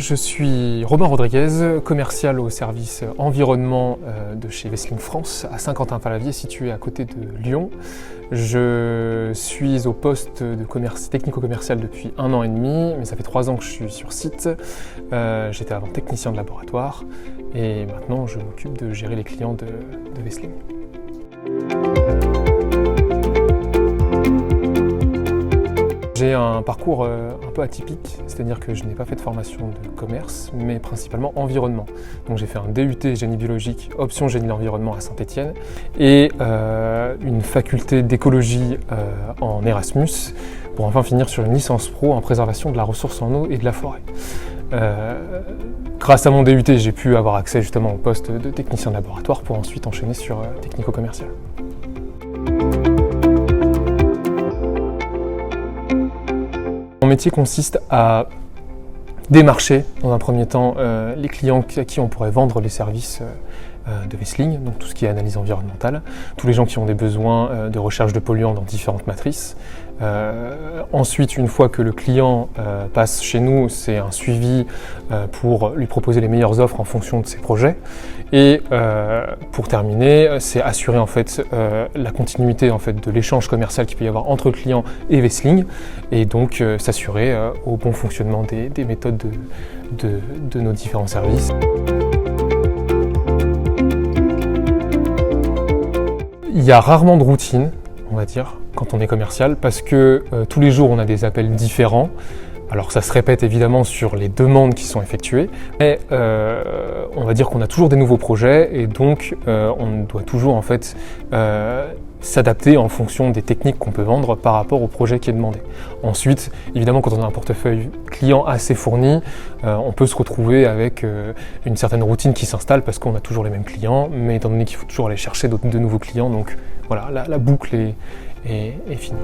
Je suis Robin Rodriguez, commercial au service environnement de chez Wessling France à Saint-Quentin-Palavier, situé à côté de Lyon. Je suis au poste de technico-commercial depuis 1 an et demi, mais ça fait 3 ans que je suis sur site. J'étais avant technicien de laboratoire et maintenant je m'occupe de gérer les clients de Wessling. J'ai un parcours un peu atypique, c'est-à-dire que je n'ai pas fait de formation de commerce, mais principalement environnement. Donc j'ai fait un DUT génie biologique, option génie de l'environnement à Saint-Étienne, et une faculté d'écologie en Erasmus, pour enfin finir sur une licence pro en préservation de la ressource en eau et de la forêt. Grâce à mon DUT, j'ai pu avoir accès justement au poste de technicien de laboratoire pour ensuite enchaîner sur technico-commercial. Mon métier consiste à démarcher dans un premier temps les clients à qui on pourrait vendre les services de Wessling, donc tout ce qui est analyse environnementale, tous les gens qui ont des besoins de recherche de polluants dans différentes matrices. Ensuite, une fois que le client passe chez nous, c'est un suivi pour lui proposer les meilleures offres en fonction de ses projets. Et pour terminer, c'est assurer en fait la continuité en fait de l'échange commercial qu'il peut y avoir entre le client et Wessling, et donc s'assurer au bon fonctionnement des méthodes de nos différents services. Il y a rarement de routine, on va dire, quand on est commercial, parce que tous les jours on a des appels différents. Alors ça se répète évidemment sur les demandes qui sont effectuées, mais on va dire qu'on a toujours des nouveaux projets et donc on doit toujours en fait s'adapter en fonction des techniques qu'on peut vendre par rapport au projet qui est demandé. Ensuite, évidemment, quand on a un portefeuille client assez fourni, on peut se retrouver avec une certaine routine qui s'installe parce qu'on a toujours les mêmes clients, mais étant donné qu'il faut toujours aller chercher de nouveaux clients, donc voilà, la boucle est finie.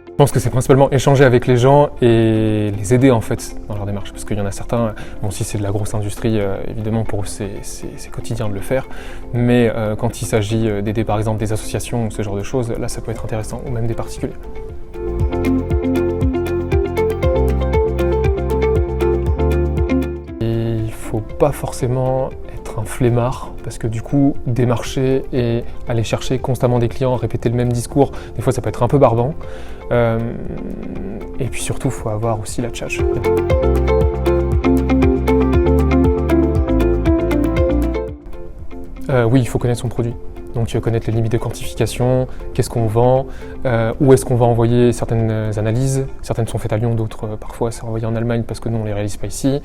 Je pense que c'est principalement échanger avec les gens et les aider en fait dans leur démarche, parce qu'il y en a certains, bon si c'est de la grosse industrie, évidemment pour eux c'est quotidien de le faire, mais quand il s'agit d'aider par exemple des associations ou ce genre de choses, là ça peut être intéressant, ou même des particuliers. Il ne faut pas forcément être un flemmard, parce que du coup, démarcher et aller chercher constamment des clients, répéter le même discours, des fois ça peut être un peu barbant. Et puis surtout, il faut avoir aussi la tchatche. Oui, il faut connaître son produit. Donc connaître les limites de quantification, qu'est-ce qu'on vend, où est-ce qu'on va envoyer certaines analyses. Certaines sont faites à Lyon, d'autres parfois c'est envoyé en Allemagne parce que nous on ne les réalise pas ici.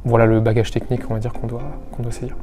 Voilà le bagage technique, on va dire, qu'on doit saisir.